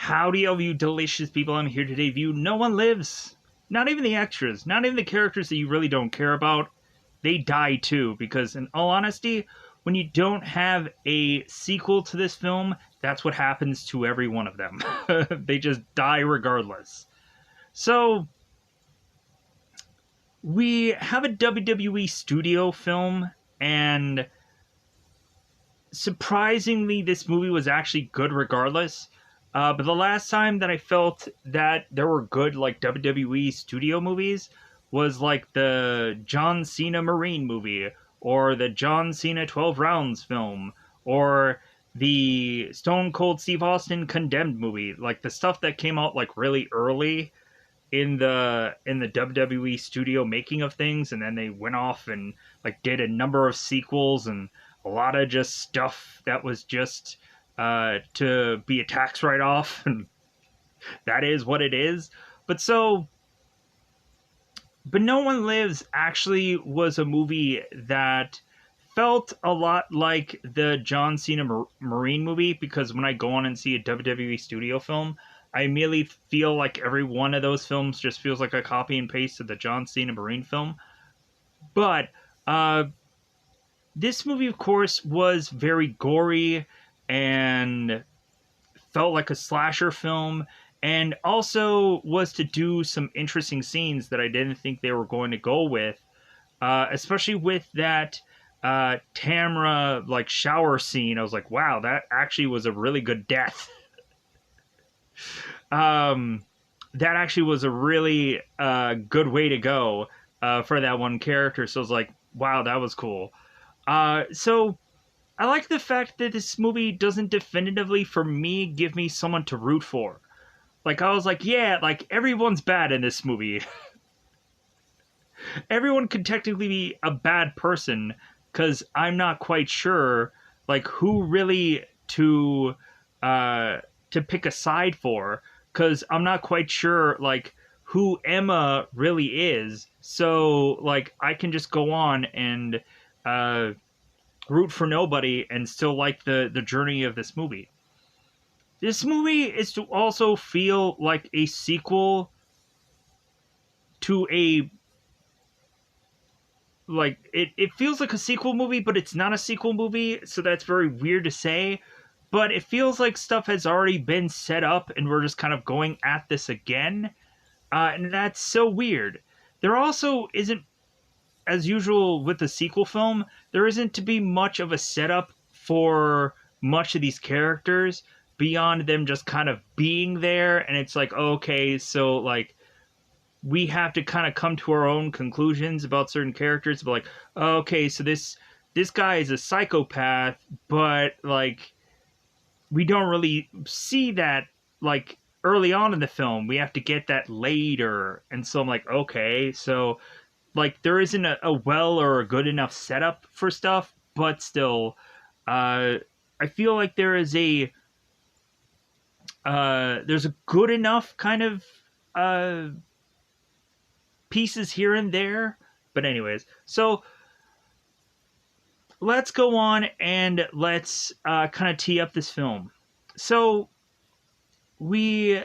Howdy, all you delicious people. I'm here today. View No one lives. Not even the extras. Not even the characters that you really don't care about. They die too, because in all honesty, when you don't have a sequel to this film, that's what happens to every one of them. They just die regardless. So, we have a WWE studio film, and surprisingly, this movie was actually good regardless. But the last time that I felt that there were good like WWE studio movies was like the John Cena Marine movie, or the John Cena 12 Rounds film, or the Stone Cold Steve Austin Condemned movie. Like the stuff that came out like really early in the WWE studio making of things, and then they went off and like did a number of sequels and a lot of just stuff that was just to be a tax write off, and that is what it is. But so, but No One Lives actually was a movie that felt a lot like the John Cena Marine movie, because when I go on and see a WWE studio film, I immediately feel like every one of those films just feels like a copy and paste of the John Cena Marine film. But uh, this movie, of course, was very gory and felt like a slasher film, and also was to do some interesting scenes that I didn't think they were going to go with, especially with that Tamra like shower scene. I was like, wow, that actually was a really good death. um, that actually was a really good way to go for that one character. So I was like, wow, that was cool. So I like the fact that this movie doesn't definitively, for me, give me someone to root for. Like, I was like, yeah, like, everyone's bad in this movie. Everyone could technically be a bad person, because I'm not quite sure, like, who really uh, to pick a side for, because I'm not quite sure, like, who Emma really is. So, like, I can just go on and uh, root for nobody and still like the journey of this movie. This movie is to also feel like a sequel to a like it feels like a sequel movie, but it's not a sequel movie, so that's very weird to say. But it feels like stuff has already been set up and we're just kind of going at this again. And that's so weird. There also isn't, as usual with the sequel film, there isn't to be much of a setup for much of these characters beyond them just kind of being there. And it's like, okay, so like we have to kind of come to our own conclusions about certain characters. But like, okay, so this guy is a psychopath, but like we don't really see that like early on in the film. We have to get that later. And so I'm like, okay, so like there isn't a well or a good enough setup for stuff, but still, I feel like there's a good enough kind of uh, pieces here and there. But anyways, so let's go on and let's kind of tee up this film. So we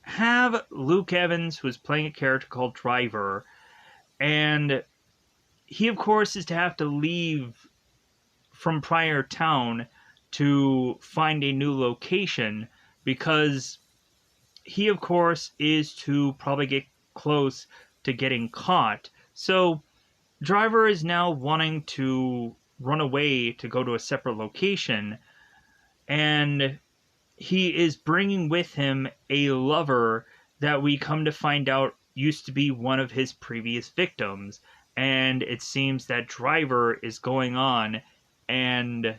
have Luke Evans, who is playing a character called Driver, and he, of course, is to have to leave from Prior Town to find a new location, because he, of course, is to probably get close to getting caught. So, Driver is now wanting to run away to go to a separate location, and he is bringing with him a lover that we come to find out used to be one of his previous victims. And it seems that Driver is going on and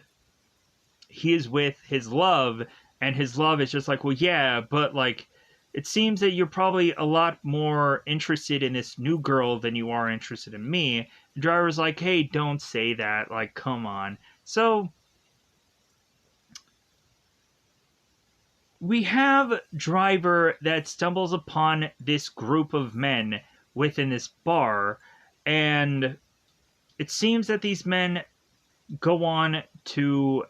he is with his love, and his love is just like, well, yeah, but like, it seems that you're probably a lot more interested in this new girl than you are interested in me. The driver's like, hey, don't say that. Like, come on. So we have Driver that stumbles upon this group of men within this bar, and it seems that these men go on to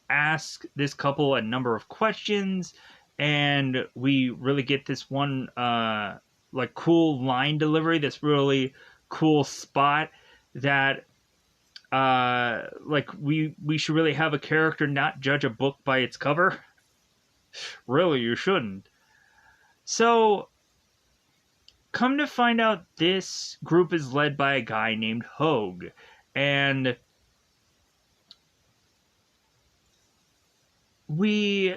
ask this couple a number of questions, and we really get this one like cool line delivery, this really cool spot that like we should really have a character not judge a book by its cover. Really, you shouldn't. So come to find out, this group is led by a guy named Hogue, and we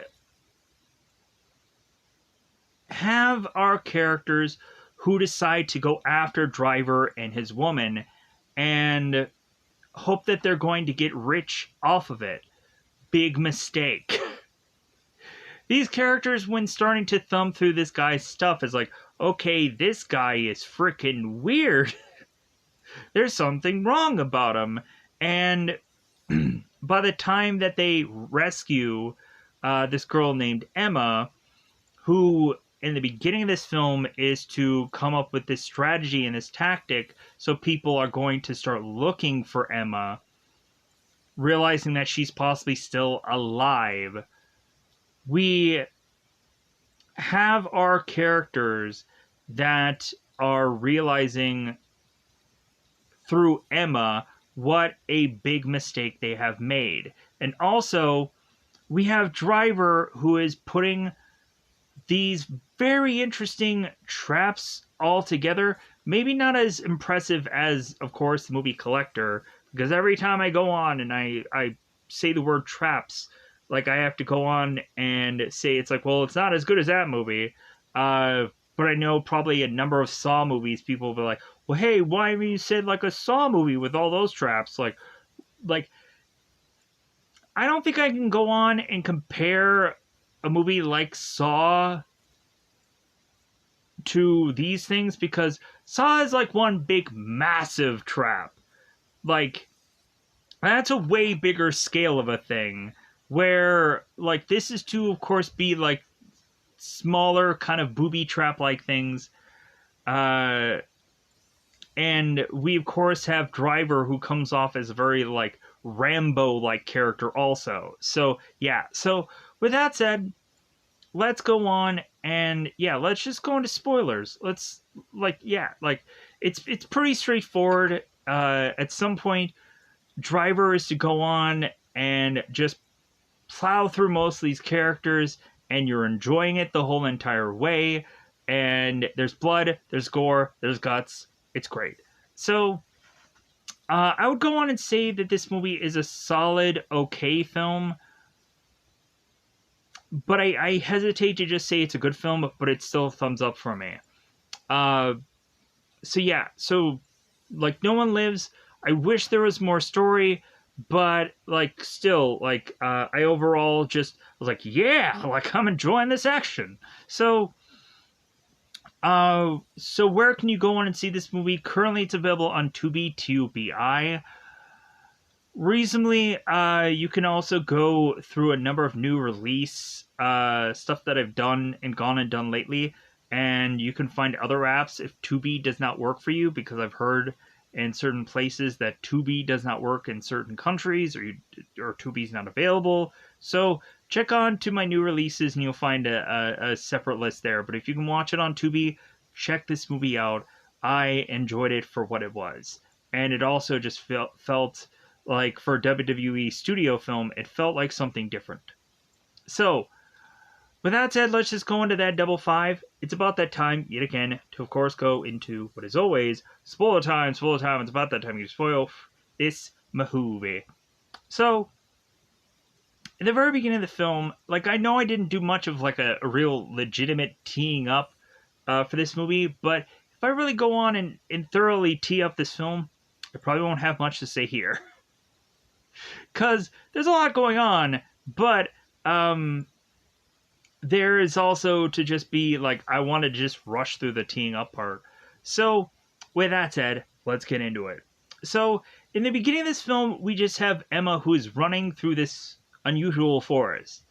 have our characters who decide to go after Driver and his woman and hope that they're going to get rich off of it. Big mistake. These characters, when starting to thumb through this guy's stuff, is like, okay, this guy is freaking weird. There's something wrong about him. And by the time that they rescue this girl named Emma, who in the beginning of this film is to come up with this strategy and this tactic so people are going to start looking for Emma, realizing that she's possibly still alive. We have our characters that are realizing through Emma what a big mistake they have made. And also, we have Driver, who is putting these very interesting traps all together. Maybe not as impressive as, of course, the movie Collector, because every time I go on and I say the word traps, like I have to go on and say it's like, well, it's not as good as that movie. But I know probably a number of Saw movies, people will be like, well, hey, why haven't you said like a Saw movie with all those traps? Like, I don't think I can go on and compare a movie like Saw to these things, because Saw is like one big massive trap. Like, that's a way bigger scale of a thing, where like this is to of course be like smaller kind of booby trap like things. And we of course have Driver, who comes off as a very like Rambo like character also. So yeah, so with that said, let's go on and yeah, let's just go into spoilers. Let's it's pretty straightforward. At some point, Driver is to go on and just plow through most of these characters, and you're enjoying it the whole entire way. And there's blood, there's gore, there's guts. It's great. So I would go on and say that this movie is a solid, okay film. But I hesitate to just say it's a good film, but it's still a thumbs up for me. So yeah, so like No One Lives, I wish there was more story, but like still, like I overall just was like, yeah, like I'm enjoying this action. So so where can you go on and see this movie? Currently it's available on Tubi, T-U-B-I. Reasonably, you can also go through a number of new release stuff that I've done and gone and done lately, and you can find other apps if Tubi does not work for you, because I've heard in certain places that Tubi does not work in certain countries, or Tubi's not available. So check on to my new releases and you'll find a separate list there. But if you can watch it on Tubi, check this movie out. I enjoyed it for what it was. And it also just felt like, for a WWE studio film, it felt like something different. So, with that said, let's just go into that double five. It's about that time, yet again, to of course go into what is always spoiler time. Spoiler time. It's about that time you spoil this movie. So, in the very beginning of the film, like, I know I didn't do much of like a real legitimate teeing up for this movie, but if I really go on and thoroughly tee up this film, I probably won't have much to say here. Because there's a lot going on, but there is also to just be like, I want to just rush through the teeing up part. So, with that said, let's get into it. So, in the beginning of this film, we just have Emma, who is running through this unusual forest.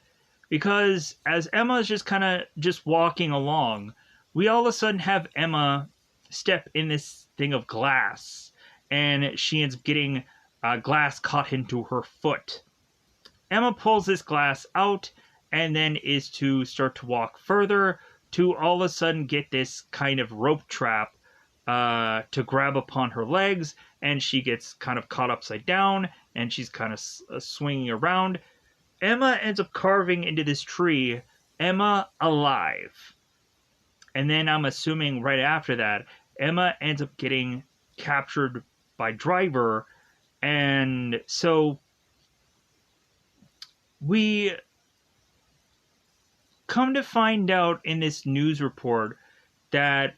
Because as Emma is just kind of just walking along, we all of a sudden have Emma step in this thing of glass, and she ends up getting glass caught into her foot. Emma pulls this glass out, and then is to start to walk further to all of a sudden get this kind of rope trap to grab upon her legs, and she gets kind of caught upside down, and she's kind of swinging around. Emma ends up carving into this tree, Emma alive. And then I'm assuming right after that, Emma ends up getting captured by Driver. And so we come to find out in this news report that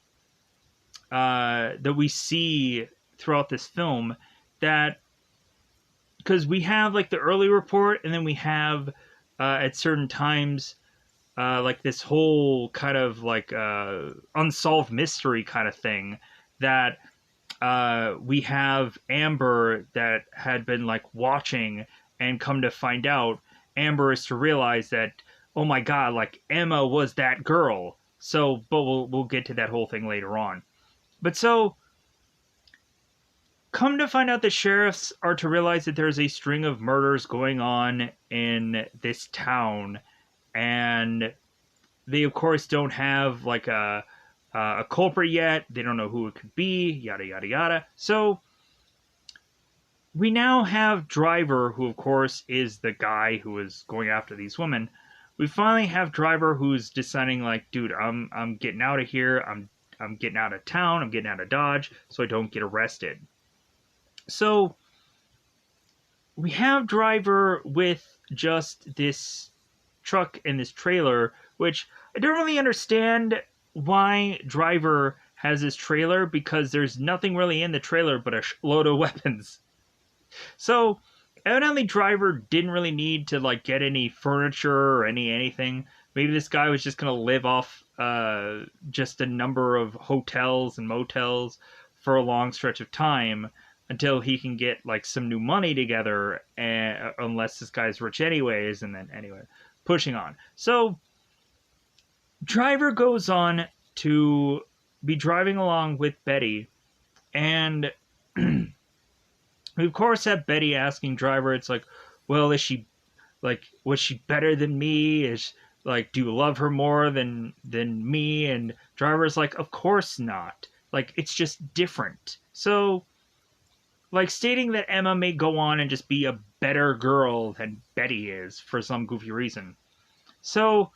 that we see throughout this film, that because we have like the early report, and then we have at certain times like this whole kind of like unsolved mystery kind of thing, that we have Amber that had been like watching, and come to find out, Amber is to realize that, oh my god, like Emma was that girl. So, but we'll get to that whole thing later on. But so, come to find out, the sheriffs are to realize that there's a string of murders going on in this town, and they of course don't have like a culprit yet. They don't know who it could be, yada yada yada. So we now have Driver, who of course is the guy who is going after these women. We finally have Driver who's deciding like, dude, I'm getting out of here. I'm getting out of town. I'm getting out of Dodge so I don't get arrested. So we have Driver with just this truck and this trailer, which I don't really understand why Driver has this trailer, because there's nothing really in the trailer but a load of weapons. So evidently Driver didn't really need to like get any furniture or anything. Maybe this guy was just gonna live off just a number of hotels and motels for a long stretch of time until he can get like some new money together, and unless this guy's rich anyways, and then anyway, pushing on. So Driver goes on to be driving along with Betty, and we of course have Betty asking Driver, it's like, well, is she like, was she better than me? Is like, do you love her more than me? And Driver's like, of course not. Like, it's just different. So like stating that Emma may go on and just be a better girl than Betty is for some goofy reason. So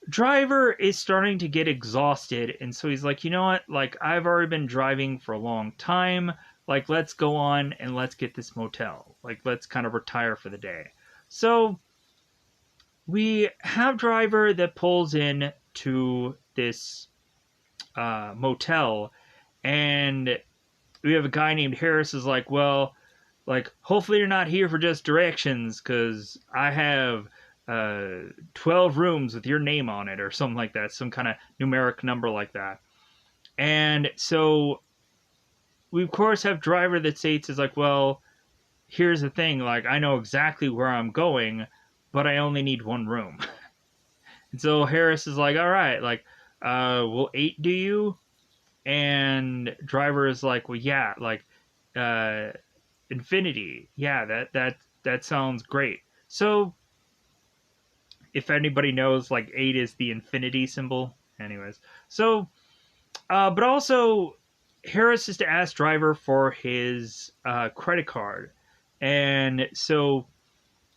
Driver is starting to get exhausted, and so he's like, you know what? Like, I've already been driving for a long time. Like, let's go on and let's get this motel. Like, let's kind of retire for the day. So we have Driver that pulls in to this motel, and we have a guy named Harris is like, well, like, hopefully you're not here for just directions, because I have 12 rooms with your name on it, or something like that, some kind of numeric number like that. And so we of course have Driver that states is like, well, here's the thing, like, I know exactly where I'm going, but I only need one room. And so Harris is like, all right, like, will 8 do you? And Driver is like, well, yeah, like, infinity. Yeah, that sounds great. So if anybody knows, like, 8 is the infinity symbol. Anyways. So, but also, Harris is to ask Driver for his credit card. And so,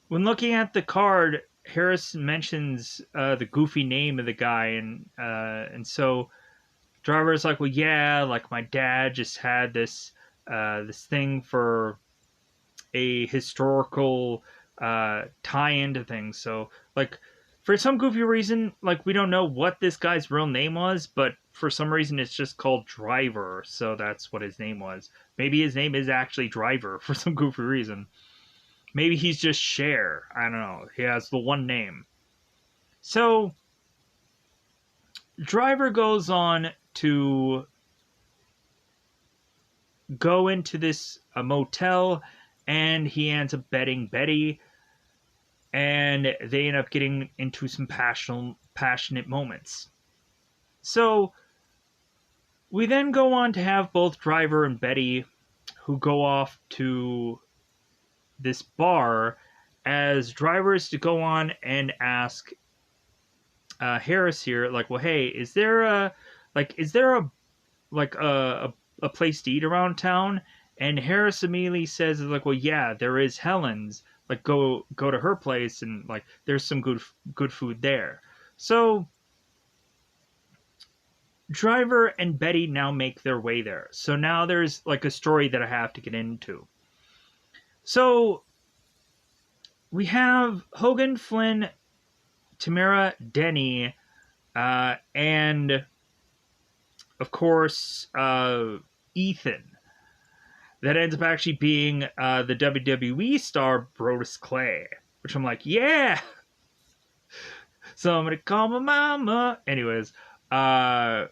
when looking at the card, Harris mentions the goofy name of the guy. And so, Driver is like, well, yeah, like, my dad just had this this thing for a historical tie-in to things. So, like, for some goofy reason, like, we don't know what this guy's real name was, but for some reason it's just called Driver, so that's what his name was. Maybe his name is actually Driver for some goofy reason. Maybe he's just Cher. I don't know. He has the one name. So, Driver goes on to go into this motel, and he ends up betting Betty, and they end up getting into some passionate moments. So we then go on to have both Driver and Betty, who go off to this bar, as drivers to go on and ask Harris here, like, well, hey, is there a like a place to eat around town? And Harris immediately says, like, well, yeah, there is Helen's. Like, go to her place, and like, there's some good food there. So Driver and Betty now make their way there. So now there's like a story that I have to get into. So we have Hogan, Flynn, Tamara, Denny, and of course Ethan. That ends up actually being the WWE star Brodus Clay, which I'm like, yeah, somebody call my mama. Anyways, I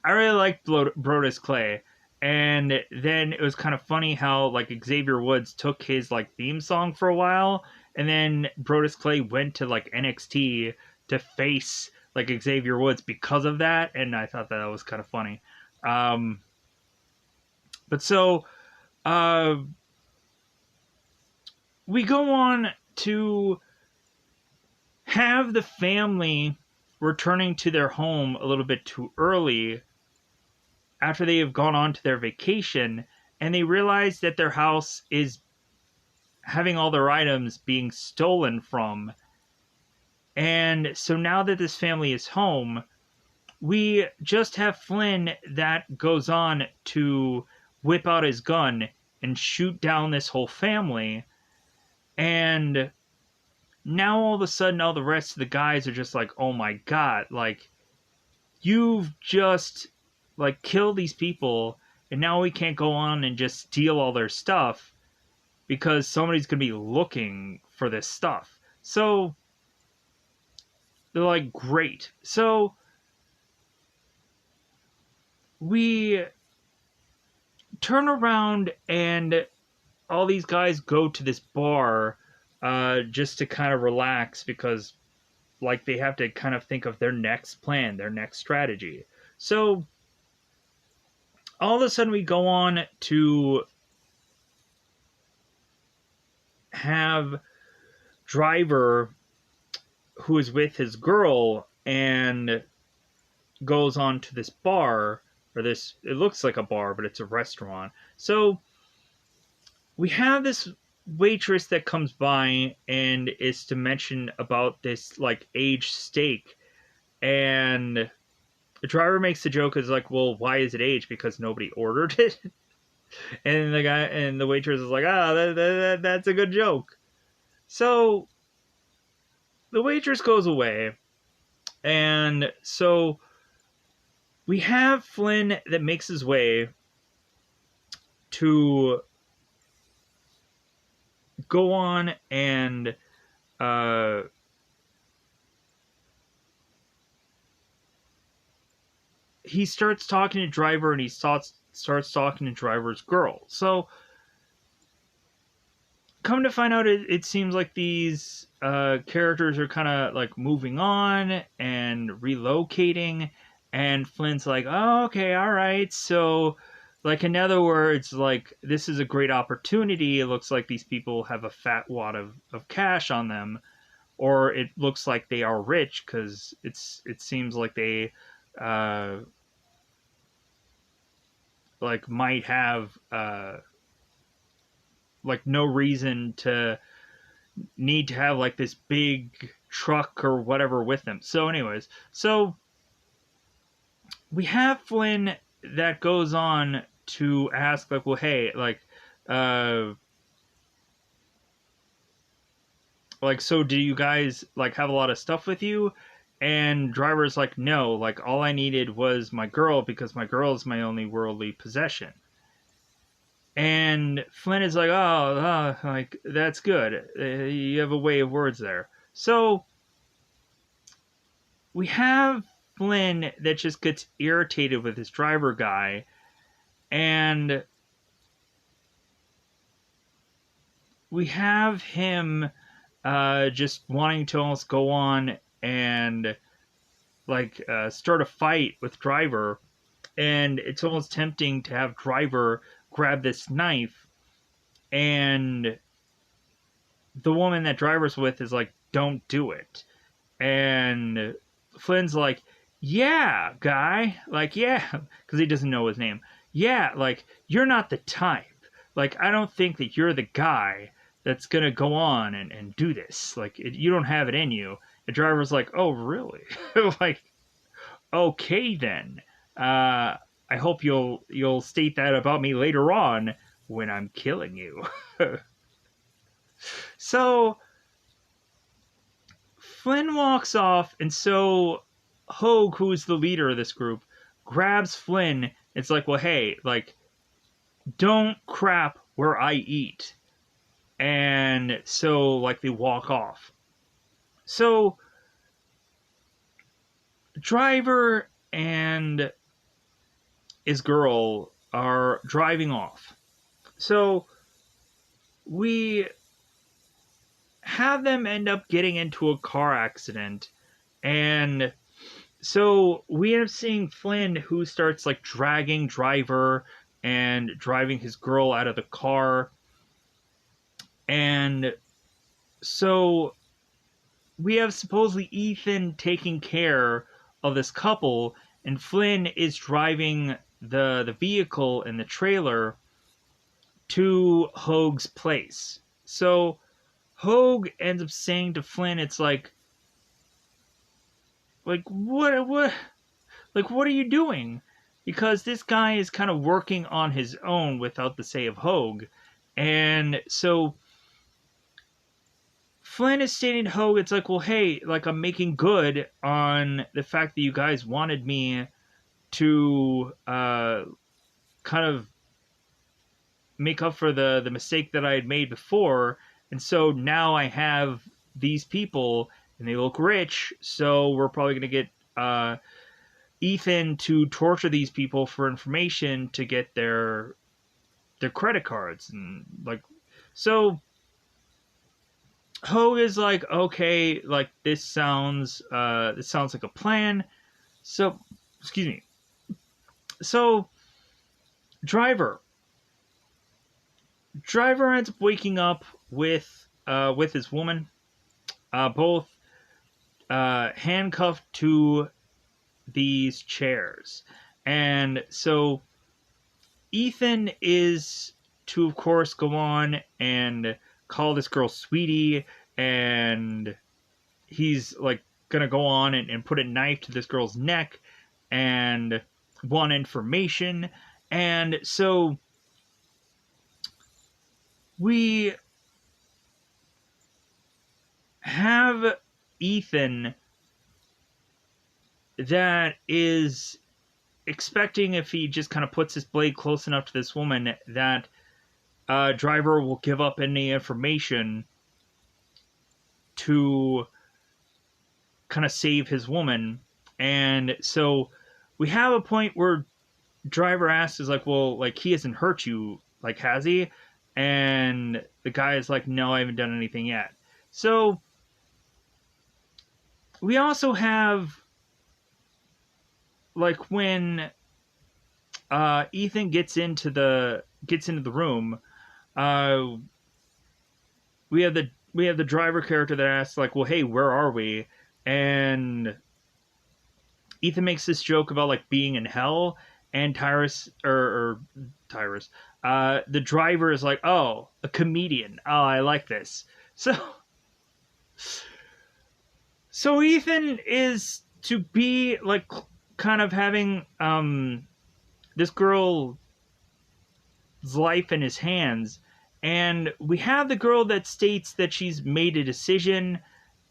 really liked Brodus Clay, and then it was kind of funny how like Xavier Woods took his like theme song for a while, and then Brodus Clay went to like NXT to face like Xavier Woods because of that, and I thought that was kind of funny. But so we go on to have the family returning to their home a little bit too early after they have gone on to their vacation, and they realize that their house is having all their items being stolen from. And so now that this family is home, we just have Flynn that goes on to whip out his gun and shoot down this whole family. And now all of a sudden, all the rest of the guys are just like, oh my god, like, you've just, like, killed these people, and now we can't go on and just steal all their stuff because somebody's going to be looking for this stuff. So they're like, great. So we turn around and all these guys go to this bar just to kind of relax because like they have to kind of think of their next plan, their next strategy. So all of a sudden we go on to have Driver, who is with his girl and goes on to this bar, or this, it looks like a bar, but it's a restaurant. So we have this waitress that comes by and is to mention about this like aged steak, and the driver makes the joke is like, well, why is it aged? Because nobody ordered it. And the guy and the waitress is like, that's a good joke. So the waitress goes away, and so we have Flynn that makes his way to go on and he starts talking to Driver, and he starts talking to Driver's girl. So come to find out, it seems like these characters are kind of like moving on and relocating, and Flynn's like, oh, okay, all right. So like, in other words, like, this is a great opportunity. It looks like these people have a fat wad of cash on them, or it looks like they are rich because it seems like they like might have like no reason to need to have like this big truck or whatever with them. So anyways, so we have Flynn that goes on to ask like, well, hey, like, so do you guys like have a lot of stuff with you? And Driver's like, no, like, all I needed was my girl because my girl is my only worldly possession. And Flynn is like, oh, like, that's good. You have a way of words there. So we have Flynn that just gets irritated with his driver guy, and we have him just wanting to almost go on and like start a fight with Driver, and it's almost tempting to have Driver grab this knife and the woman that Driver's with is like, don't do it. And Flynn's like, yeah, guy. Like, yeah. Because he doesn't know his name. Yeah, like, you're not the type. Like, I don't think that you're the guy that's going to go on and do this. Like, you don't have it in you. The Driver's like, oh, really? Like, okay, then. I hope you'll state that about me later on when I'm killing you. So Flynn walks off, and so Hogue, who is the leader of this group, grabs Flynn. It's like, well, hey, like, don't crap where I eat. And so, like, they walk off. So, Driver and his girl are driving off. So, we have them end up getting into a car accident, and so we end up seeing Flynn, who starts like dragging Driver and driving his girl out of the car. And so we have supposedly Ethan taking care of this couple, and Flynn is driving the vehicle and the trailer to Hogue's place. So Hogue ends up saying to Flynn, it's like what are you doing? Because this guy is kind of working on his own without the say of Hogue. And so Flynn is stating to Hogue, it's like, well, hey, like, I'm making good on the fact that you guys wanted me to kind of make up for the mistake that I had made before. And so now I have these people, and they look rich, so we're probably going to get Ethan to torture these people for information to get their credit cards. And, like, so Hogue is like, okay, like, this sounds like a plan. So, excuse me. So, Driver ends up waking up with his woman, both handcuffed to these chairs. And so Ethan is to, of course, go on and call this girl sweetie, and he's like gonna go on and put a knife to this girl's neck and want information. And so we have Ethan that is expecting, if he just kind of puts his blade close enough to this woman, that Driver will give up any information to kind of save his woman. And so we have a point where Driver asks, is like, well, like, he hasn't hurt you, like, has he? And the guy is like, no, I haven't done anything yet. So we also have, like, when Ethan gets into the room, we have the Driver character that asks, like, well, hey, where are we? And Ethan makes this joke about, like, being in hell, and Tyrus, the Driver is like, oh, a comedian. Oh, I like this. So Ethan is to be, like, kind of having this girl's life in his hands, and we have the girl that states that she's made a decision,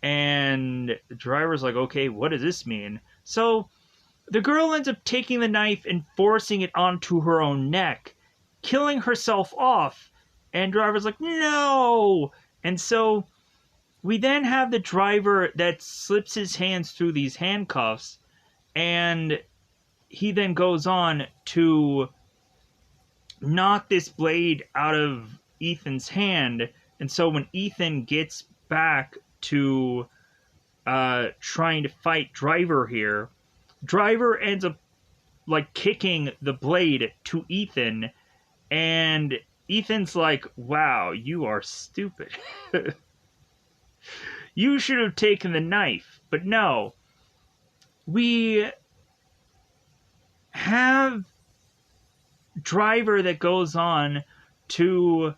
and the Driver's like, okay, what does this mean? So the girl ends up taking the knife and forcing it onto her own neck, killing herself off, and Driver's like, no! And so we then have the Driver that slips his hands through these handcuffs, and he then goes on to knock this blade out of Ethan's hand. And so when Ethan gets back to trying to fight Driver here, Driver ends up, like, kicking the blade to Ethan, and Ethan's like, wow, you are stupid. You should have taken the knife. But no. We have Driver that goes on to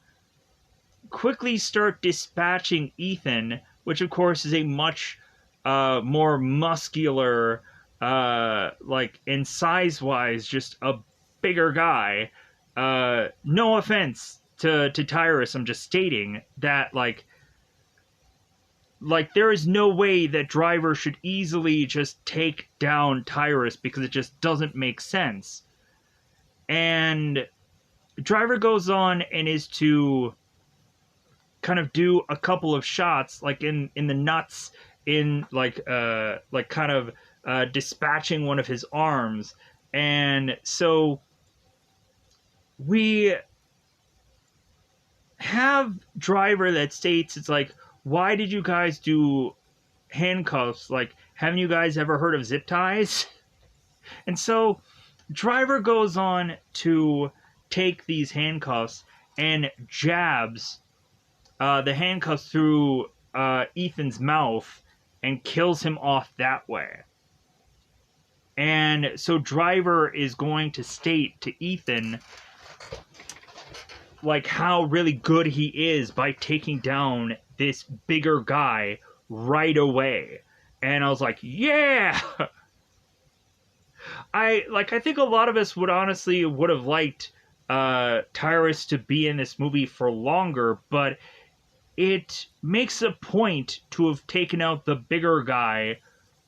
quickly start dispatching Ethan, which of course is a much more muscular, like in size wise, just a bigger guy. No offense to Tyrus, I'm just stating that like there is no way that Driver should easily just take down Tyrus because it just doesn't make sense. And Driver goes on and is to kind of do a couple of shots like in the nuts, in like kind of dispatching one of his arms. And so we have Driver that states, it's like, why did you guys do handcuffs? Like, haven't you guys ever heard of zip ties? And so Driver goes on to take these handcuffs and jabs the handcuffs through Ethan's mouth and kills him off that way. And so Driver is going to state to Ethan like how really good he is by taking down this bigger guy right away. And I was like, yeah. I think a lot of us would have liked Tyrus to be in this movie for longer, but it makes a point to have taken out the bigger guy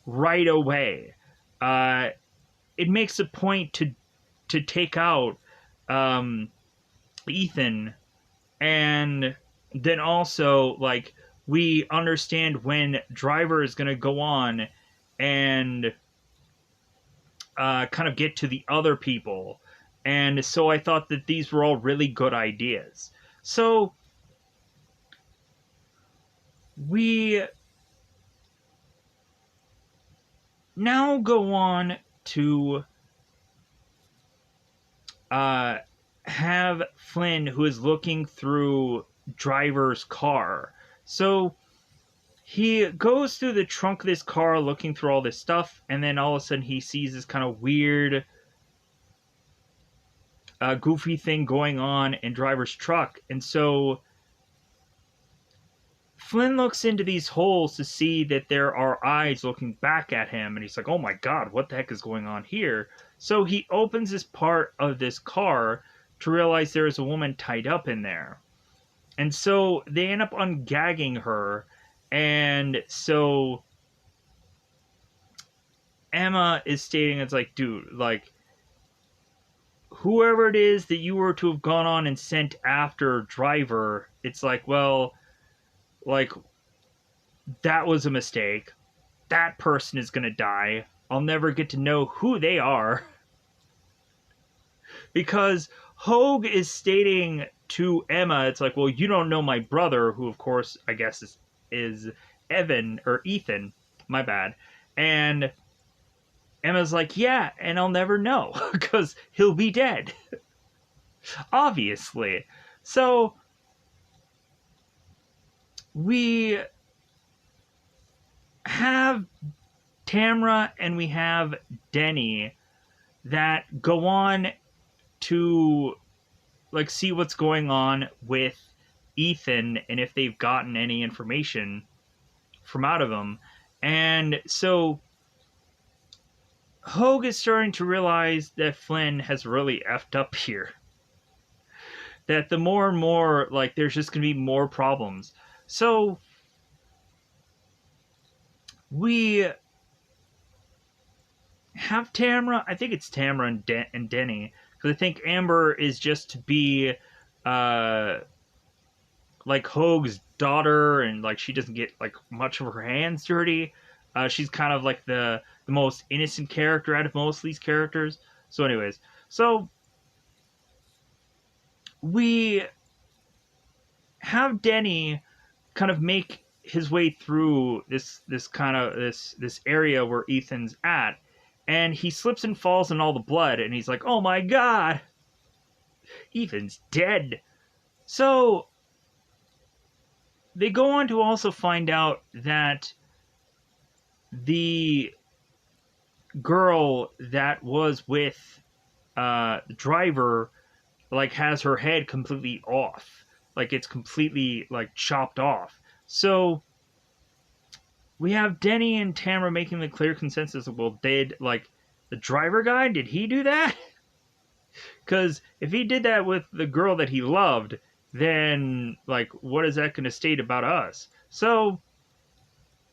right away. It makes a point to take out Ethan, and then also like we understand when Driver is going to go on and kind of get to the other people. And so I thought that these were all really good ideas. So we now go on to have Flynn, who is looking through Driver's car. So he goes through the trunk of this car looking through all this stuff, and then all of a sudden he sees this kind of weird, goofy thing going on in Driver's truck. And so Flynn looks into these holes to see that there are eyes looking back at him, and he's like, oh my god, what the heck is going on here? So he opens this part of this car to realize there is a woman tied up in there. And so they end up ungagging her, and so Emma is stating, it's like, dude, like, whoever it is that you were to have gone on and sent after Driver, it's like, well, like, that was a mistake. That person is gonna die. I'll never get to know who they are. Because Hogue is stating to Emma, it's like, well, you don't know my brother, who of course I guess is Evan, or Ethan, my bad. And Emma's like, yeah, and I'll never know, because he'll be dead. Obviously. So we have Tamra and we have Denny that go on to like see what's going on with Ethan and if they've gotten any information from out of him. And so Hogue is starting to realize that Flynn has really effed up here. That the more and more, like, there's just going to be more problems. So we have Tamra, I think it's Tamra and Denny, because I think Amber is just to be like Hogue's daughter, and like she doesn't get like much of her hands dirty. She's kind of like the most innocent character out of most of these characters. So anyways, so we have Denny kind of make his way through this area where Ethan's at, and he slips and falls in all the blood, and he's like, oh my god, Ethan's dead. So They go on to also find out that the girl that was with the driver like has her head completely off, like it's completely like chopped off. So we have Denny and Tamara making the clear consensus of, well, did like the driver guy, did he do that? Because if he did that with the girl that he loved, then like what is that going to state about us? So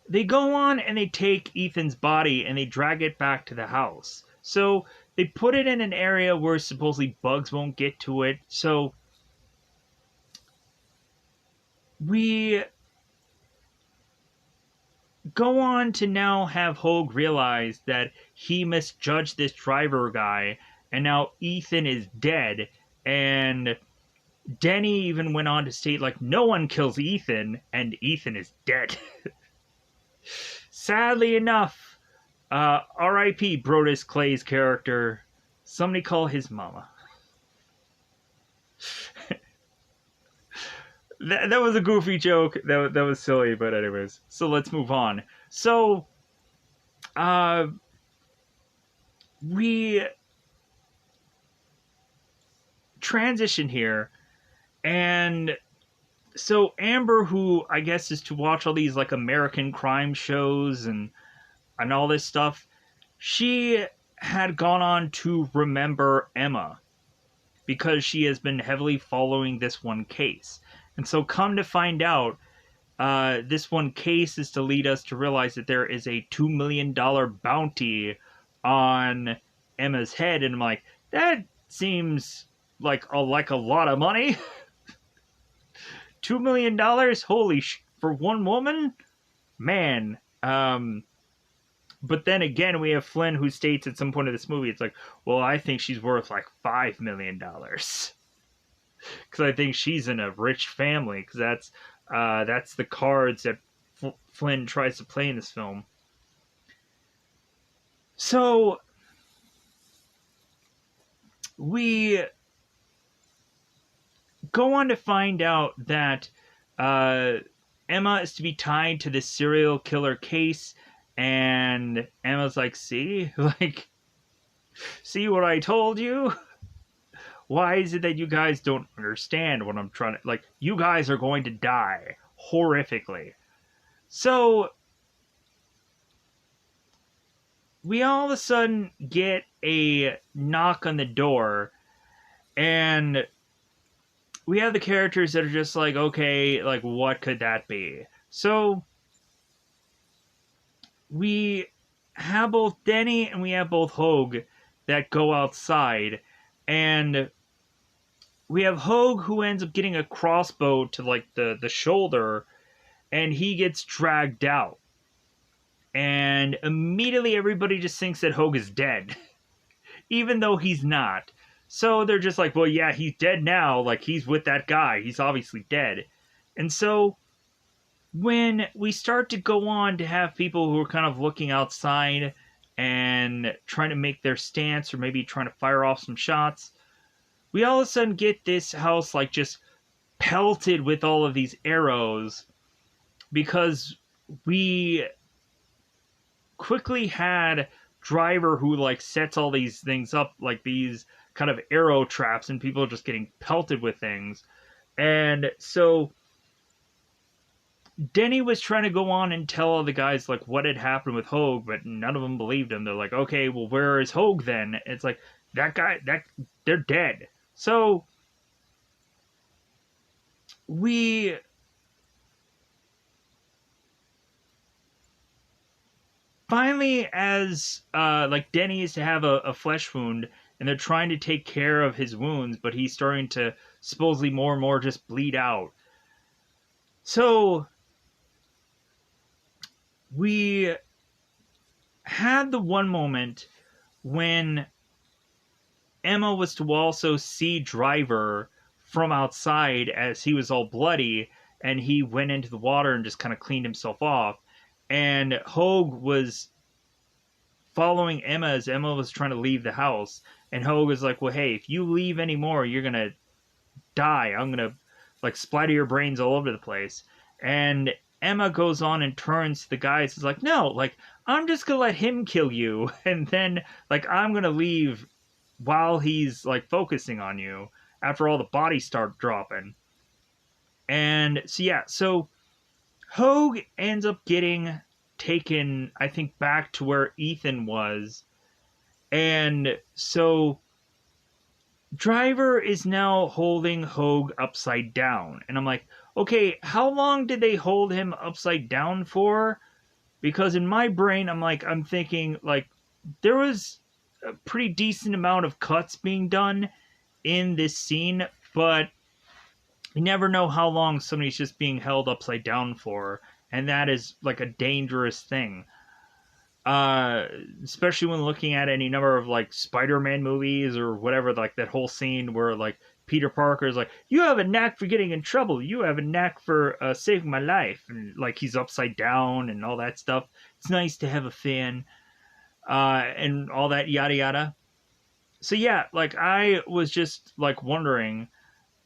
they go on and they take Ethan's body and they drag it back to the house. So they put it in an area where supposedly bugs won't get to it. So we go on to now have Hogue realize that he misjudged this driver guy, and now Ethan is dead. And Denny even went on to state, like, no one kills Ethan, and Ethan is dead. Sadly enough, R.I.P. Brodus Clay's character. Somebody call his mama. That was a goofy joke. That was silly, but anyways. So let's move on. So, we transition here, and so Amber, who I guess is to watch all these like American crime shows and all this stuff, she had gone on to remember Emma because she has been heavily following this one case. And so come to find out, this one case is to lead us to realize that there is a $2 million bounty on Emma's head. And I'm like, that seems like a lot of money. $2 million? Holy for one woman? Man. But then again, we have Flynn who states at some point of this movie, it's like, well, I think she's worth like $5 million. Because I think she's in a rich family. Because that's the cards that Flynn tries to play in this film. So we go on to find out that Emma is to be tied to this serial killer case, and Emma's like, see what I told you? Why is it that you guys don't understand what I'm trying to... Like, you guys are going to die horrifically. So we all of a sudden get a knock on the door, and we have the characters that are just like, okay, like, what could that be? So we have both Denny and we have both Hogue that go outside, and we have Hogue who ends up getting a crossbow to like the shoulder, and he gets dragged out. And immediately everybody just thinks that Hogue is dead, even though he's not. So they're just like, well, yeah, he's dead now. Like, he's with that guy. He's obviously dead. And so when we start to go on to have people who are kind of looking outside and trying to make their stance or maybe trying to fire off some shots, we all of a sudden get this house like just pelted with all of these arrows because we quickly had Driver who like sets all these things up, like these kind of arrow traps, and people are just getting pelted with things. And so Denny was trying to go on and tell all the guys like what had happened with Hogue, but none of them believed him. They're like, okay, well, where is Hogue then? It's like, that guy, they're dead. So we finally, as like Denny is to have a flesh wound, and they're trying to take care of his wounds, but he's starting to supposedly more and more just bleed out. So we had the one moment when Emma was to also see Driver from outside as he was all bloody, and he went into the water and just kind of cleaned himself off. And Hogue was following Emma as Emma was trying to leave the house. And Hogue was like, well, hey, if you leave anymore, you're going to die. I'm going to, like, splatter your brains all over the place. And Emma goes on and turns to the guys, is like, no, like, I'm just gonna let him kill you, and then, like, I'm gonna leave while he's, like, focusing on you after all the bodies start dropping. And so, yeah, so Hogue ends up getting taken, I think, back to where Ethan was. And so Driver is now holding Hogue upside down. And I'm like, okay, how long did they hold him upside down for? Because in my brain, I'm thinking, like, there was a pretty decent amount of cuts being done in this scene, but you never know how long somebody's just being held upside down for. And that is, like, a dangerous thing. uh Especially when looking at any number of like Spider-Man movies or whatever, like that whole scene where like Peter Parker is like, you have a knack for getting in trouble, you have a knack for saving my life, and like he's upside down and all that stuff. It's nice to have a fan, and all that yada yada. So yeah, like I was just like wondering,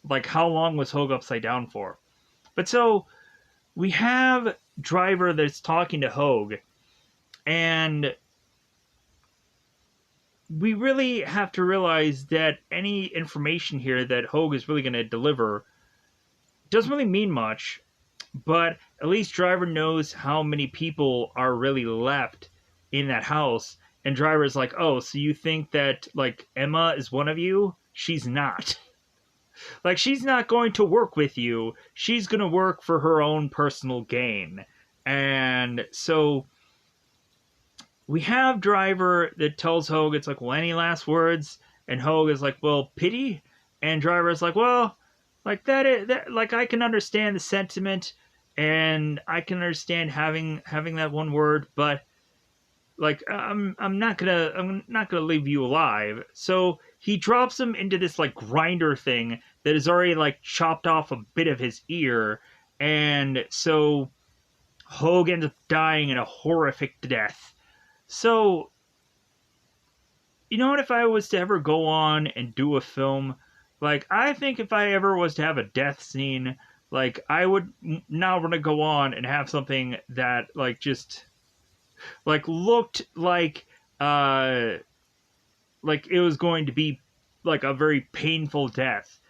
like, how long was Hogue upside down for? But so we have Driver that's talking to Hogue, and we really have to realize that any information here that Hogue is really going to deliver doesn't really mean much, but at least Driver knows how many people are really left in that house. And Driver is like, oh, so you think that, like, Emma is one of you? She's not. Like, she's not going to work with you. She's going to work for her own personal gain. And so we have Driver that tells Hogue, it's like, well, any last words? And Hogue is like, well, pity. And Driver is like, well, like that like I can understand the sentiment, and I can understand having that one word, but like I'm not gonna leave you alive. So he drops him into this like grinder thing that has already like chopped off a bit of his ear, and so Hogue ends up dying in a horrific death. So, you know what, if I was to ever go on and do a film, like, I think if I ever was to have a death scene, like, I would now want to go on and have something that, like, just, like, looked like it was going to be, like, a very painful death.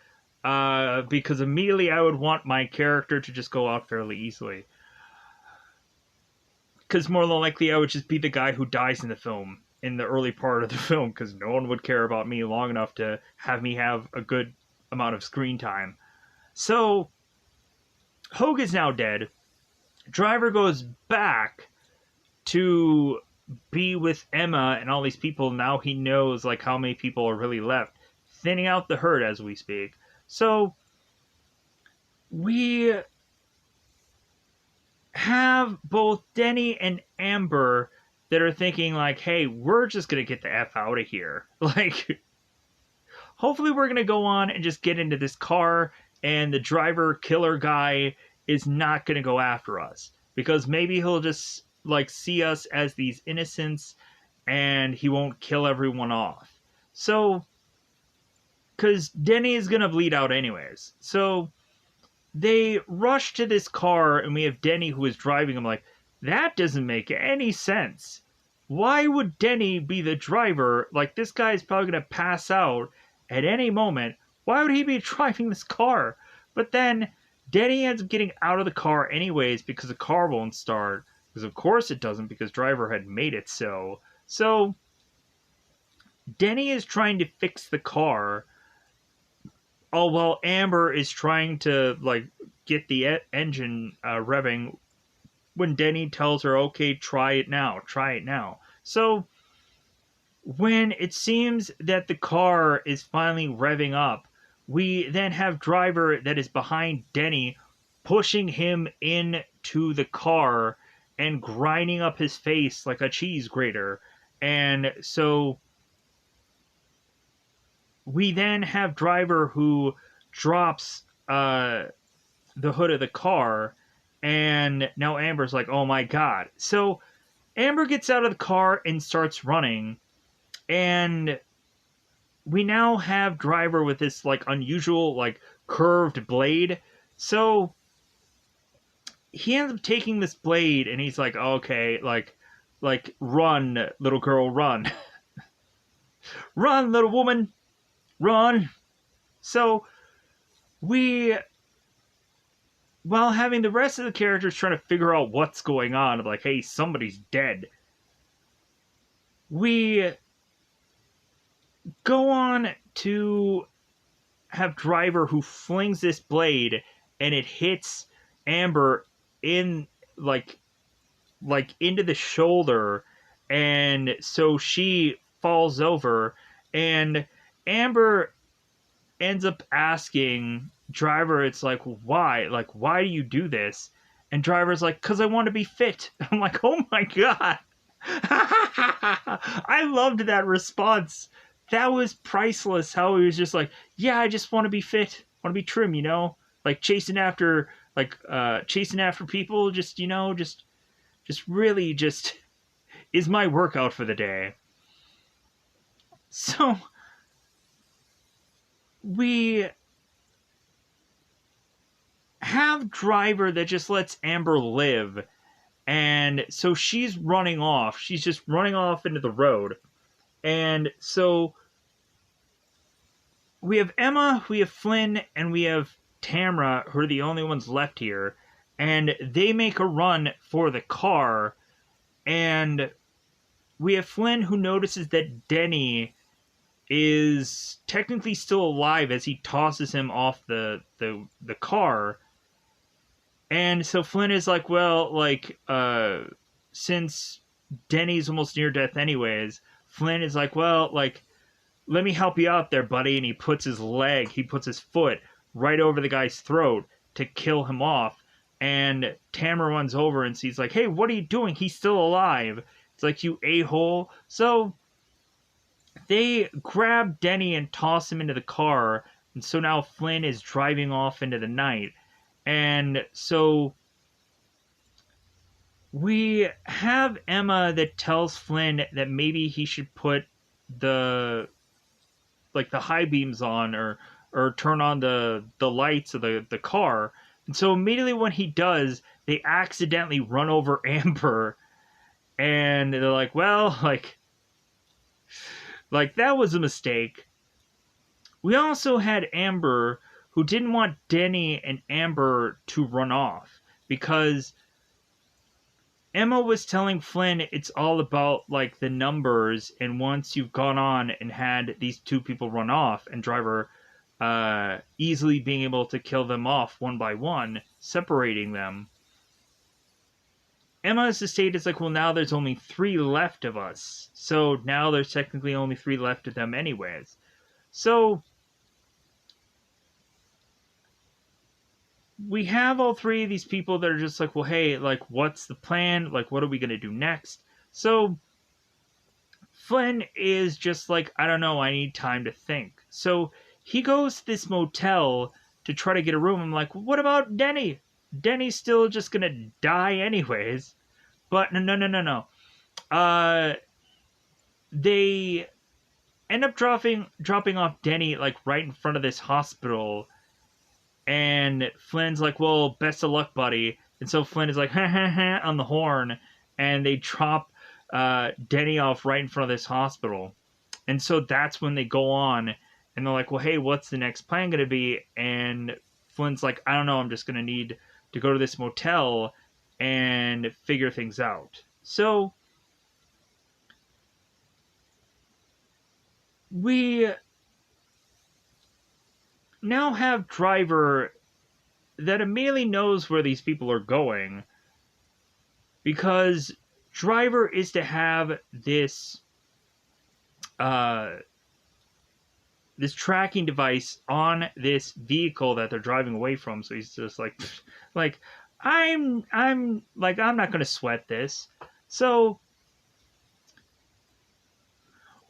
Because immediately I would want my character to just go out fairly easily. Because more than likely I would just be the guy who dies in the film, in the early part of the film, because no one would care about me long enough to have me have a good amount of screen time. So, Hogue is now dead. Driver goes back to be with Emma and all these people. Now he knows, like, how many people are really left, thinning out the herd as we speak. So, we have both Denny and Amber that are thinking, like, hey, we're just gonna get the F out of here. Like, hopefully we're gonna go on and just get into this car, and the driver killer guy is not gonna go after us. Because maybe he'll just, like, see us as these innocents, and he won't kill everyone off. So, because Denny is gonna bleed out anyways. So, they rush to this car, and we have Denny who is driving. I'm like, that doesn't make any sense. Why would Denny be the driver? Like, this guy is probably going to pass out at any moment. Why would he be driving this car? But then Denny ends up getting out of the car anyways because the car won't start. Because of course it doesn't, because Driver had made it so. So Denny is trying to fix the car, all while Amber is trying to, like, get the engine revving, when Denny tells her, okay, try it now. So when it seems that the car is finally revving up, we then have Driver that is behind Denny, pushing him into the car and grinding up his face like a cheese grater. And so we then have Driver who drops the hood of the car, and now Amber's like, oh my god. So Amber gets out of the car and starts running, and we now have Driver with this, like, unusual, like, curved blade. So he ends up taking this blade, and he's like, okay, like run, little girl, run, run, little woman, run. So we, while having the rest of the characters trying to figure out what's going on, like, hey, somebody's dead, we go on to have Driver, who flings this blade and it hits Amber in like into the shoulder, and so she falls over, and Amber ends up asking Driver, it's like, why do you do this? And Driver's like, because I want to be fit. I'm like, oh my god. I loved that response. That was priceless. How he was just like, yeah, I just want to be fit, want to be trim, like chasing after people, just really just is my workout for the day. So we have Driver that just lets Amber live, and so she's running off. She's just running off into the road. And so we have Emma, we have Flynn, and we have Tamra, who are the only ones left here. And they make a run for the car. And we have Flynn, who notices that Denny is technically still alive as he tosses him off the car. And so Flynn is like, well, since Denny's almost near death anyways, Flynn is like, well, like, let me help you out there, buddy. And he puts his foot right over the guy's throat to kill him off. And Tamara runs over and sees like, hey, what are you doing? He's still alive. It's like, you a-hole. So they grab Denny and toss him into the car. And so now Flynn is driving off into the night. And so we have Emma that tells Flynn that maybe he should put the high beams on, or turn on the lights of the car. And so immediately when he does, they accidentally run over Amber, and they're like, well, like that was a mistake. We also had Amber, who didn't want Denny and Amber to run off, because Emma was telling Flynn it's all about like the numbers, and once you've gone on and had these two people run off, and Driver easily being able to kill them off one by one, separating them. Emma's estate is like, well, now there's only 3 left of us, so now there's technically only 3 left of them anyways. So we have all 3 of these people that are just like, well, hey, like, what's the plan? Like, what are we going to do next? So Flynn is just like, I don't know, I need time to think. So he goes to this motel to try to get a room. I'm like, what about Denny? Denny's still just going to die anyways. But no. They end up dropping off Denny, like, right in front of this hospital. And Flynn's like, well, best of luck, buddy. And so Flynn is like, ha ha ha, on the horn. And they drop Denny off right in front of this hospital. And so that's when they go on. And they're like, well, hey, what's the next plan going to be? And Flynn's like, I don't know. I'm just going to need to go to this motel and figure things out. So we now have Driver that immediately knows where these people are going, because Driver is to have this this tracking device on this vehicle that they're driving away from. So he's just like I'm not gonna sweat this. So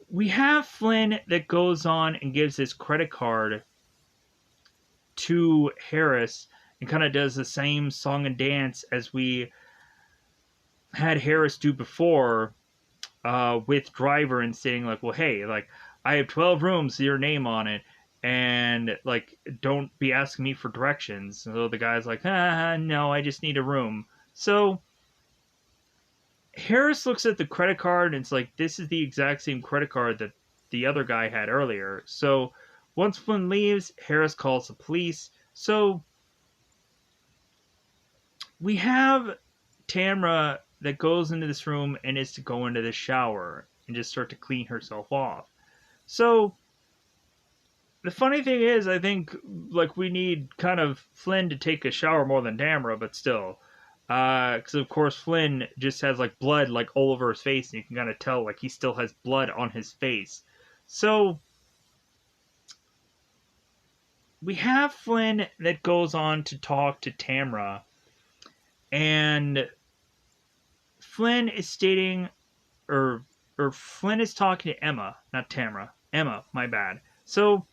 we have Flynn that goes on and gives his credit card to Harris and kind of does the same song and dance as we had Harris do before with Driver, and saying like, well, hey, like, I have 12 rooms with your name on it, and like, don't be asking me for directions. So the guy's like, no, I just need a room. So Harris looks at the credit card and it's like, this is the exact same credit card that the other guy had earlier. So once Flynn leaves, Harris calls the police. So we have Tamra that goes into this room and is to go into the shower and just start to clean herself off. So the funny thing is, I think like we need kind of Flynn to take a shower more than Tamra, but still, because of course Flynn just has like blood like all over his face, and you can kind of tell like he still has blood on his face. So we have Flynn that goes on to talk to Tamra, and Flynn is stating, or Flynn is talking to Emma, not Tamra. Emma, my bad. So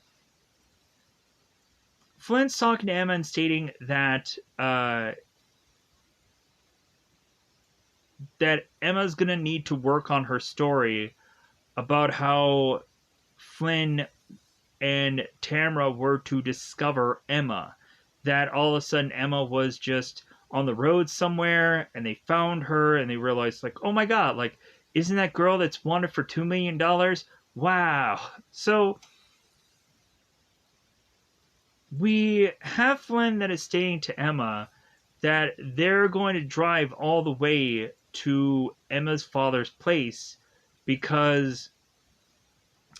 Flynn's talking to Emma and stating that that Emma's gonna need to work on her story about how Flynn and Tamra were to discover Emma. That all of a sudden Emma was just on the road somewhere and they found her and they realized, like, oh my god, like, isn't that girl that's wanted for $2 million? Wow. So we have Flynn that is stating to Emma that they're going to drive all the way to Emma's father's place because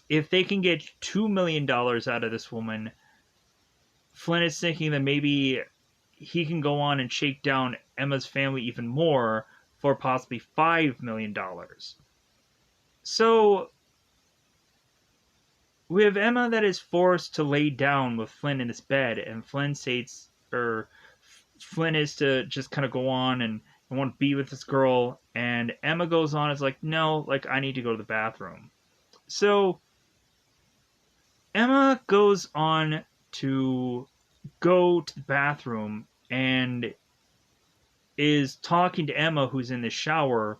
if they can get $2 million out of this woman, Flynn is thinking that maybe he can go on and shake down Emma's family even more for possibly $5 million. So we have Emma that is forced to lay down with Flynn in his bed, and Flynn states, or Flynn is to just kind of go on and want to be with this girl, and Emma goes on, is like, no, like, I need to go to the bathroom. So Emma goes on to go to the bathroom and is talking to Emma, who's in the shower,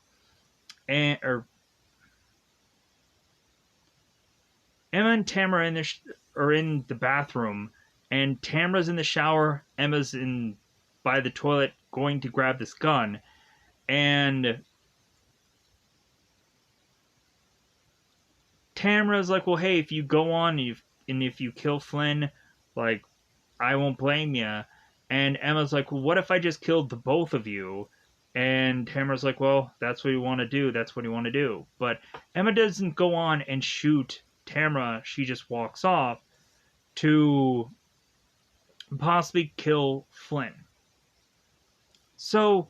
and or Emma and Tamara are in the bathroom, and Tamara's in the shower. Emma's in by the toilet going to grab this gun, and Tamara's like, "Well, hey, if you go on and if you kill Flynn, like, I won't blame you." And Emma's like, "Well, what if I just killed the both of you?" And Tamara's like, "Well, that's what you want to do. That's what you want to do." But Emma doesn't go on and shoot Tamara. She just walks off to possibly kill Flynn. So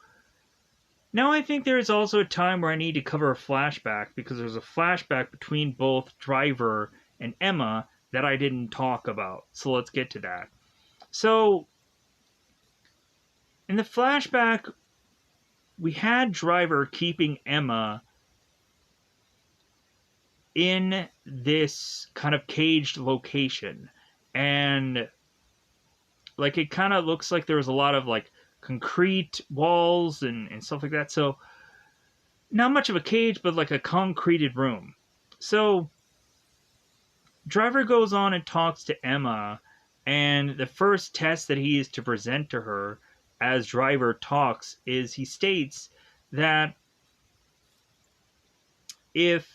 now I think there is also a time where I need to cover a flashback because there's a flashback between both Driver and Emma that I didn't talk about. So let's get to that. So in the flashback, we had Driver keeping Emma in this kind of caged location. And like it kind of looks like there was a lot of like concrete walls and stuff like that. So not much of a cage, but like a concreted room. So Driver goes on and talks to Emma, and the first test that he is to present to her as Driver talks is he states that if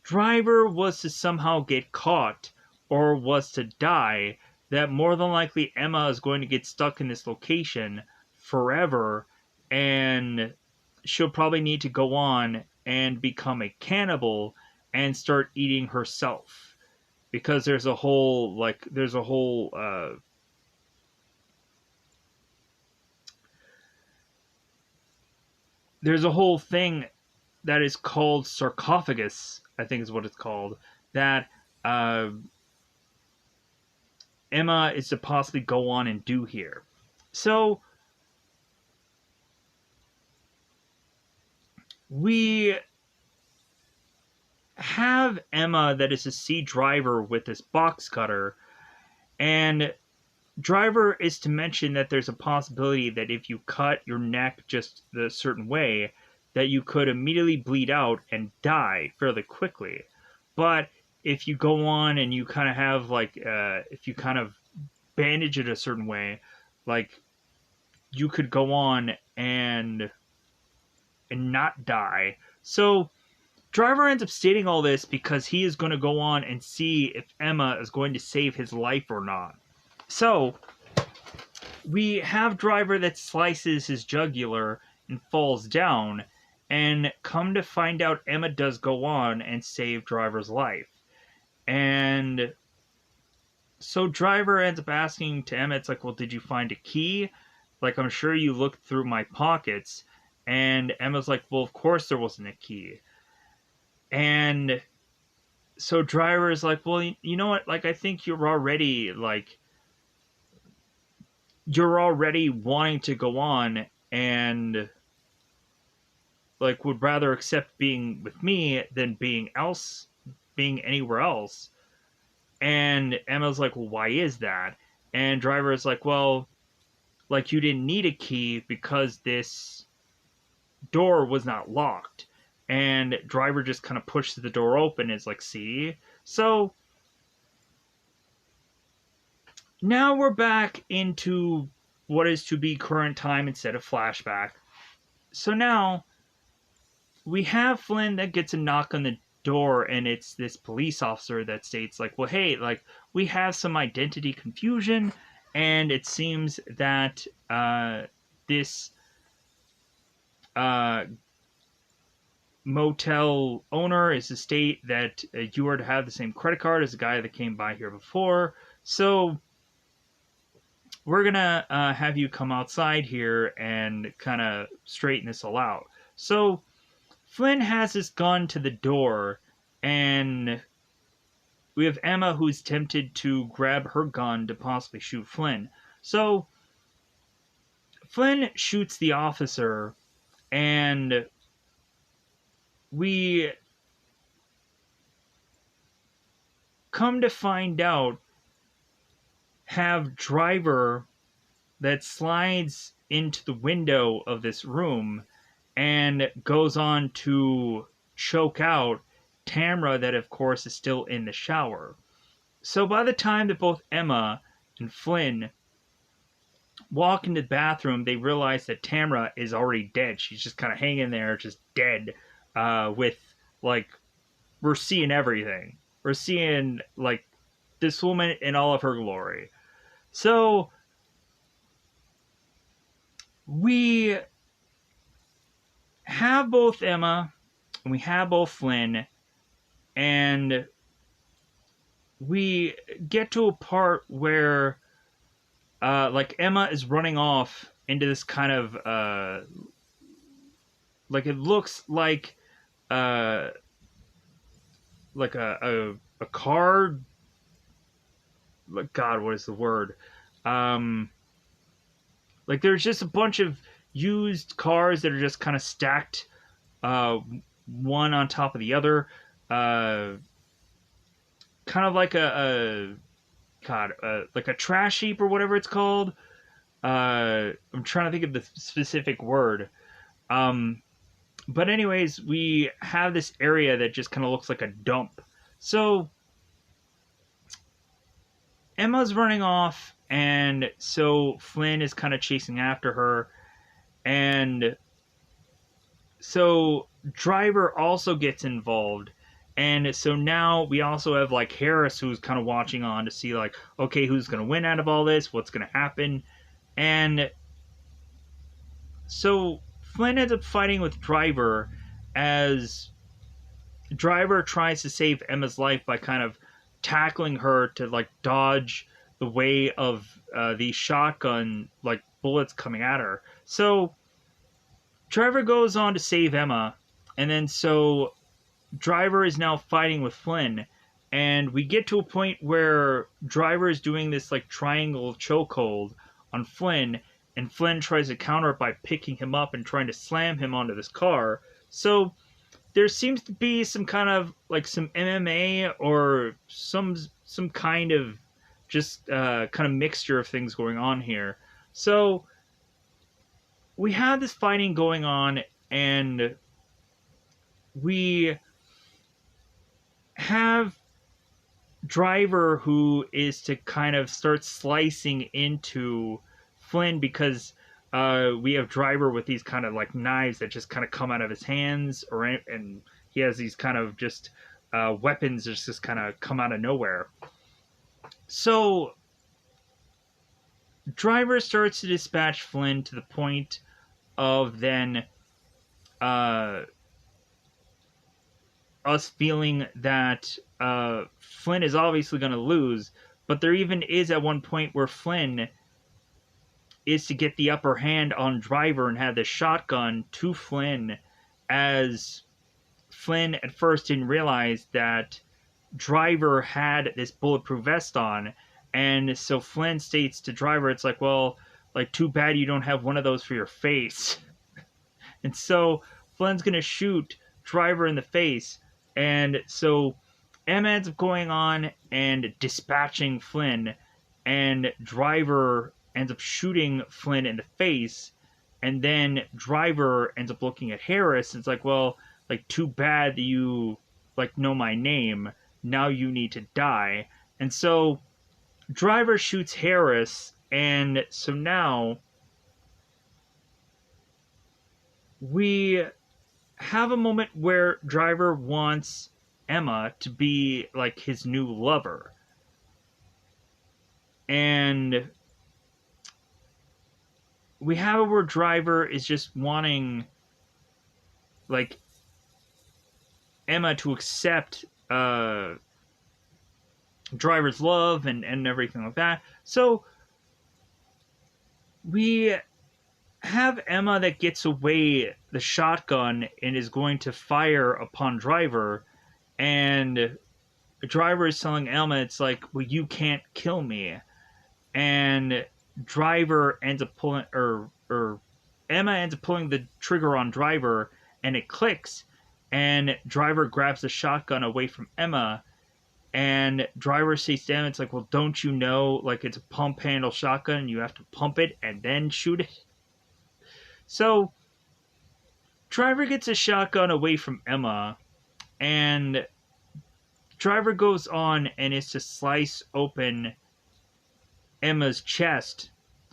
Driver was to somehow get caught or was to die, that more than likely Emma is going to get stuck in this location forever, and she'll probably need to go on and become a cannibal and start eating herself because there's a whole thing that is called sarcophagus, I think is what it's called, that uh, Emma is to possibly go on and do here. So we have Emma that is to see Driver with this box cutter, and Driver is to mention that there's a possibility that if you cut your neck just a certain way, that you could immediately bleed out and die fairly quickly. But if you go on and you kind of have like if you kind of bandage it a certain way, like you could go on and not die. So Driver ends up stating all this because he is going to go on and see if Emma is going to save his life or not. So we have Driver that slices his jugular and falls down, and come to find out Emma does go on and save Driver's life. And so Driver ends up asking to Emma, it's like, well, did you find a key? Like, I'm sure you looked through my pockets. And Emma's like, well, of course there wasn't a key. And so Driver is like, well, you know what? Like, I think you're already wanting to go on and like would rather accept being with me than being anywhere else. And Emma's like, well, why is that? And Driver is like, well, like you didn't need a key because this door was not locked. And Driver just kind of pushes the door open. It's like, see? So now we're back into what is to be current time instead of flashback. So now we have Flynn that gets a knock on the door, and it's this police officer that states like, well, hey, like we have some identity confusion, and it seems that this motel owner is to state that you are to have the same credit card as the guy that came by here before. So we're gonna have you come outside here and kind of straighten this all out. So Flynn has his gun to the door, and we have Emma who's tempted to grab her gun to possibly shoot Flynn. So Flynn shoots the officer, and we come to find out have Driver that slides into the window of this room and goes on to choke out Tamra, that of course is still in the shower. So by the time that both Emma and Flynn walk into the bathroom, they realize that Tamra is already dead. She's just kind of hanging there, just dead, with like, we're seeing everything. We're seeing like this woman in all of her glory. So we have both Emma and we have both Flynn, and we get to a part where like Emma is running off into this kind of like it looks like a car, like, God, what is the word? Like there's just a bunch of used cars that are just kind of stacked one on top of the other, kind of like like a trash heap or whatever it's called. I'm trying to think of the specific word. But anyways, we have this area that just kind of looks like a dump. So Emma's running off, and so Flynn is kind of chasing after her, and so Driver also gets involved. And so now we also have like Harris, who's kind of watching on to see like, okay, who's going to win out of all this? What's going to happen? And so Flynn ends up fighting with Driver as Driver tries to save Emma's life by kind of tackling her to like dodge the way of the shotgun like bullets coming at her. So Driver goes on to save Emma, and then so Driver is now fighting with Flynn, and we get to a point where Driver is doing this like triangle chokehold on Flynn, and Flynn tries to counter it by picking him up and trying to slam him onto this car. So there seems to be some kind of like some MMA or some kind of just kind of mixture of things going on here. So we have this fighting going on, and we have Driver, who is to kind of start slicing into Flynn, because we have Driver with these kind of like knives that just kind of come out of his hands, and he has these kind of just weapons that just kind of come out of nowhere. So Driver starts to dispatch Flynn to the point of then uh, us feeling that Flynn is obviously going to lose, but there even is at one point where Flynn is to get the upper hand on Driver and have the shotgun to Flynn, as Flynn at first didn't realize that Driver had this bulletproof vest on. And so Flynn states to Driver, it's like, well, like, too bad you don't have one of those for your face. And so Flynn's going to shoot Driver in the face. And so Emma ends up going on and dispatching Flynn, and Driver ends up shooting Flynn in the face. And then Driver ends up looking at Harris, and it's like, well, like, too bad that you like know my name. Now you need to die. And so Driver shoots Harris, and so now we have a moment where Driver wants Emma to be like his new lover. And we have it where Driver is just wanting like Emma to accept Driver's love and everything like that. So we have Emma that gets away the shotgun and is going to fire upon Driver, and Driver is telling Emma, it's like, well, you can't kill me. And Driver ends up pulling, or Emma ends up pulling the trigger on Driver, and it clicks, and Driver grabs the shotgun away from Emma, and Driver says to Emma, it's like, well, don't you know, like, it's a pump handle shotgun, and you have to pump it and then shoot it? So Driver gets a shotgun away from Emma, and Driver goes on and is to slice open Emma's chest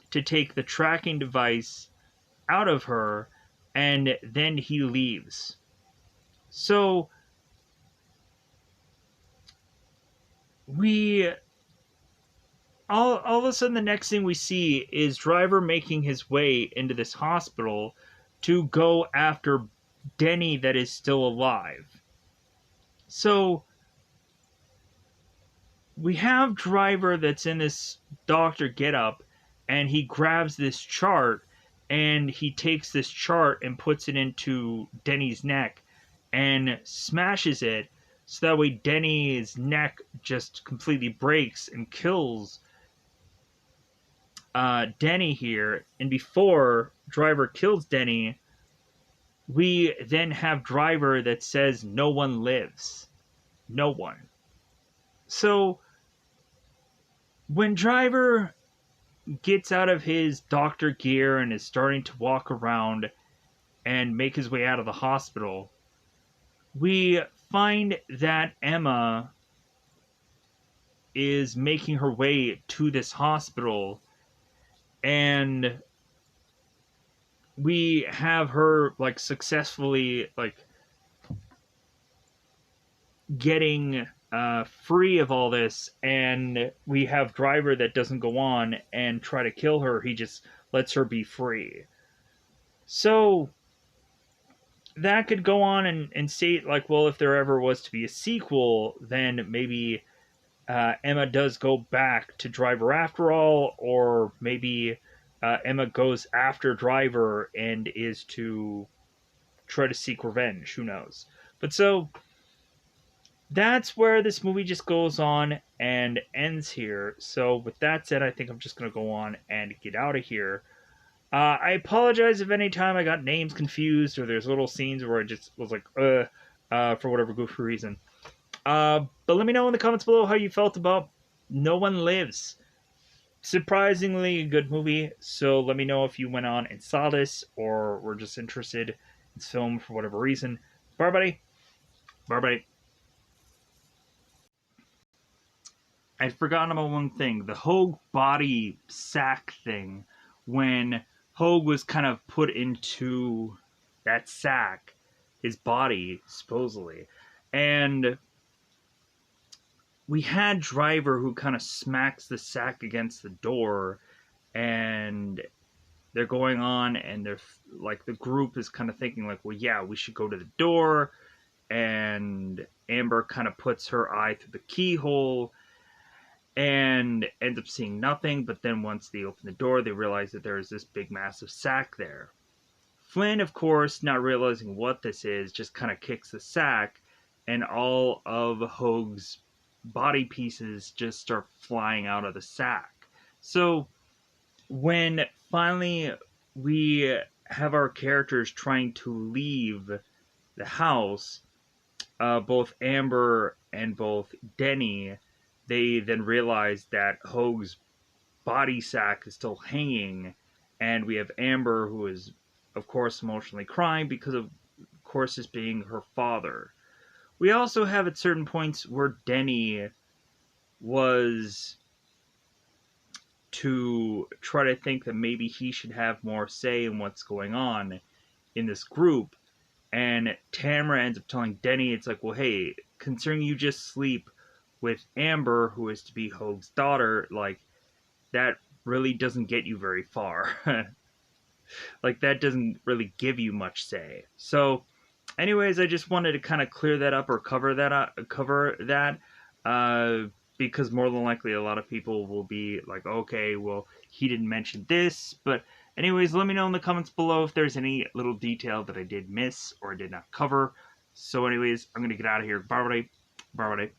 to take the tracking device out of her, and then he leaves. So we all of a sudden, the next thing we see is Driver making his way into this hospital to go after Denny that is still alive. So we have Driver that's in this doctor getup, and he grabs this chart, and he takes this chart and puts it into Denny's neck and smashes it, so that way Denny's neck just completely breaks and kills Denny here. And before Driver kills Denny, we then have Driver that says, no one lives. No one. So when Driver gets out of his doctor gear and is starting to walk around and make his way out of the hospital, we find that Emma is making her way to this hospital, and we have her like successfully like getting free of all this, and we have Driver that doesn't go on and try to kill her. He just lets her be free. So that could go on and state like, well, if there ever was to be a sequel, then maybe Emma does go back to Driver after all, or maybe Emma goes after Driver and is to try to seek revenge. Who knows? But so that's where this movie just goes on and ends here. So with that said, I think I'm just going to go on and get out of here. I apologize if any time I got names confused or there's little scenes where I just was like, for whatever goofy reason. But let me know in the comments below how you felt about No One Lives. Surprisingly good movie, so let me know if you went on and saw this or were just interested in this film for whatever reason. Bye, buddy. Bye, buddy. I'd forgotten about one thing: the Hogue body sack thing. When Hogue was kind of put into that sack, his body supposedly, and we had Driver who kind of smacks the sack against the door, and they're going on, and they're like, the group is kind of thinking like, well, yeah, we should go to the door, and Amber kind of puts her eye through the keyhole and ends up seeing nothing. But then once they open the door, they realize that there is this big massive sack there. Flynn, of course, not realizing what this is, just kind of kicks the sack, and all of Hogue's body pieces just start flying out of the sack. So when finally we have our characters trying to leave the house, both Amber and both Denny, they then realize that Hogue's body sack is still hanging, and we have Amber, who is, of course, emotionally crying because of course, this being her father. We also have at certain points where Denny was to try to think that maybe he should have more say in what's going on in this group. And Tamara ends up telling Denny, it's like, well, hey, considering you just sleep with Amber, who is to be Hogue's daughter, like, that really doesn't get you very far. Like, that doesn't really give you much say. So, anyways, I just wanted to kind of clear that up or cover that, because more than likely a lot of people will be like, okay, well, he didn't mention this. But anyways, let me know in the comments below if there's any little detail that I did miss or did not cover. So anyways, I'm gonna get out of here. Bye bye.